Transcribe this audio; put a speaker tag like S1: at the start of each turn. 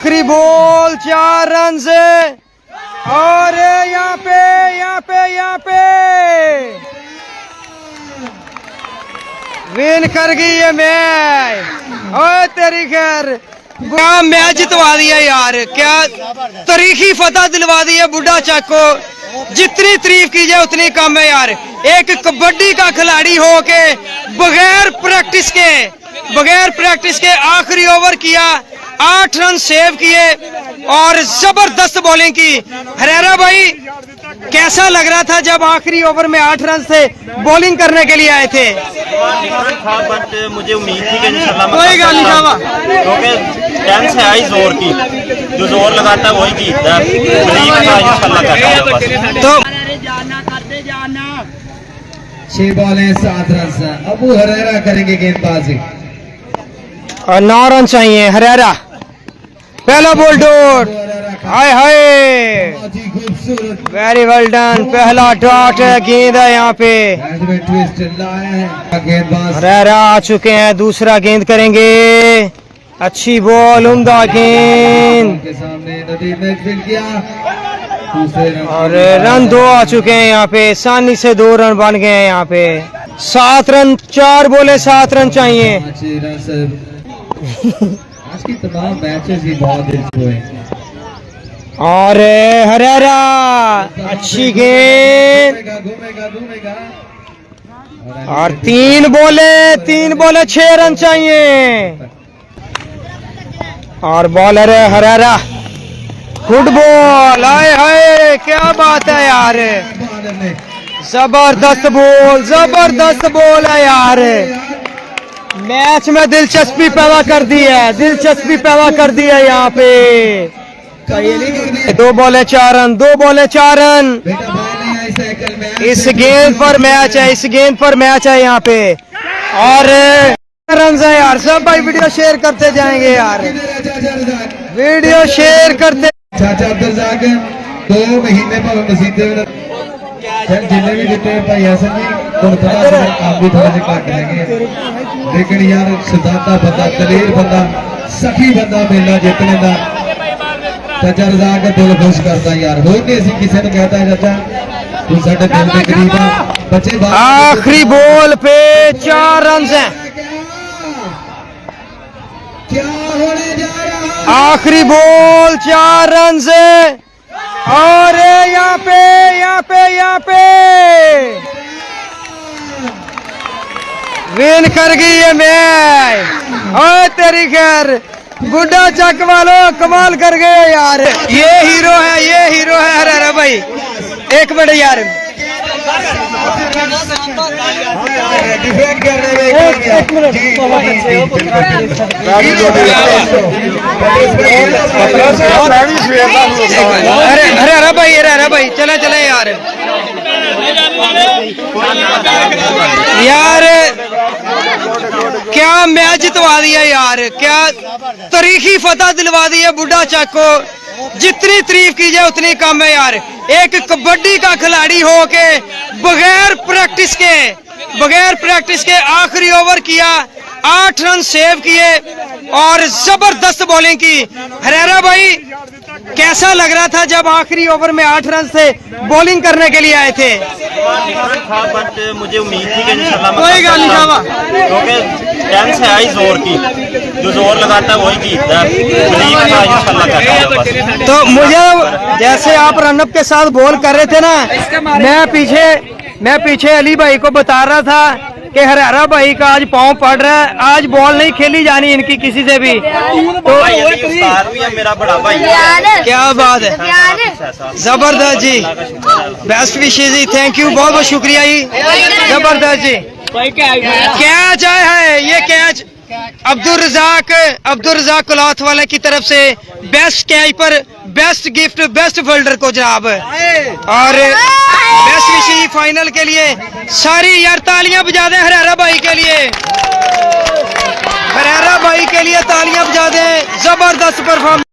S1: आखिरी ball 4 run से और यहाँ पे विन कर गई ये मैच। ओए तेरी खैर क्या मैच जितवा दिया यार, क्या तारीखी फतह दिलवा दी है बुढ़ा चक को। जितनी तारीफ की जाए उतनी कम है यार। एक कबड्डी का खिलाड़ी हो के बगैर प्रैक्टिस के आखिरी ओवर किया, 8 रन सेव किए और जबरदस्त बॉलिंग की। हरेरा भाई कैसा लग रहा था जब आखिरी ओवर में 8 रन से बॉलिंग करने के लिए आए थे?
S2: बट मुझे उम्मीद थी कि इंशाल्लाह
S1: कोई गल नहीं बाबा,
S2: क्योंकि टेंस है आई जोर की, जो जोर लगाता है वही जीतता है। बिलीव था इंशाल्लाह करता।
S1: तो
S3: 6 बॉलें 7 रन। अबू हरेरा करेंगे गेंदबाजी
S1: और 9 रन चाहिए। हरेरा पहला बॉल डॉट, हाय हाय वेरी वेल डन। पहला डॉट है, गेंद है यहाँ पे। हरेरा आ चुके हैं, दूसरा गेंद करेंगे। अच्छी बॉल, उम्दा गेंद और रन 2 आ चुके हैं यहाँ पे। आसानी से 2 रन बन गए हैं यहाँ पे। 7 रन, 4 बोले 7 रन चाहिए।
S3: आज की तमाम मैचेस ही बहुत दिलचस्प हुए
S1: और हरेरा अच्छी गेंद
S3: घूमेगा
S1: और 3 बोले 6 रन चाहिए। और बॉलर है हरेरा, गुड बॉल। आए हाय क्या बात है यार, जबरदस्त बॉल है यार। मैच में दिलचस्पी पैदा कर दी है यहाँ पे। 2 बोले 4 रन, इस गेंद पर मैच है यहाँ पे। और रन है यार। सब भाई वीडियो शेयर करते जाएंगे यार, वीडियो शेयर करते।
S3: चाचा अब्दुल रज़ाक 2 महीने भावे मसीते जिन्हें भी जितने भाई हसन जी थोड़ा काम भी थोड़ा से घट लगे, लेकिन यार सिद्धांता बंदा, दलेर बंदा, सखी बंदा मेला जितने का चाचा रज़ाक दिल खुश करता यार। हो के असी किसी ने कहता है चाचा तू साडे दिल के करीब आ। बच्चे
S1: आखिरी बॉल पे 4 रन है।
S3: क्या होने जा रहा?
S1: आखिरी बॉल 4 रन से और यहाँ पे विन कर गई ये मैच। ओए तेरी खैर बुढ़ा चक वालों कमाल कर गए यार। ये हीरो है हरेरा भाई। एक मिनट यार,
S3: डिफेंड कर रहे हैं।
S1: हरेरा भाई चले यार क्या मैच जितवा दिया यार, क्या तारीखी फतह दिलवा दी है बुढ़ा चक को। जितनी तारीफ की जाए उतनी कम है यार। एक कबड्डी का खिलाड़ी हो के बगैर प्रैक्टिस के आखिरी ओवर किया, 8 रन सेव किए और जबरदस्त बॉलिंग की। हरेरा भाई कैसा लग रहा था जब आखिरी ओवर में 8 रन से बॉलिंग करने के लिए आए थे?
S2: बट मुझे उम्मीद थी कि इंशाल्लाह
S1: कोई गल नहीं बाबा,
S2: क्योंकि टेंस है आई जोर की, जो जोर लगाता है वही जीतता है। बिलीव था इंशाल्लाह करता।
S1: तो मुझे जैसे आप रनअप के साथ बॉल कर रहे थे ना, मैं पीछे अली भाई को बता रहा था कि हरेरा भाई का आज पाँव पड़ रहा है, आज बॉल नहीं खेली जानी इनकी किसी से भी। तो
S2: मेरा बड़ा भाई,
S1: क्या बात है, जबरदस्त जी, best Vishesh ji, thank you, बहुत बहुत शुक्रिया जी, जबरदस्त जी। कैच आया है, ये कैच अब्दुल रज़ाक क्लॉथ वाले की तरफ से बेस्ट कैच पर बेस्ट गिफ्ट बेस्ट फोल्डर को जनाब। और बेस्ट विशेष फाइनल के लिए सारी यार तालियां बजा दें हरेरा भाई के लिए, तालियां बजा दें। जबरदस्त परफॉर्मेंस।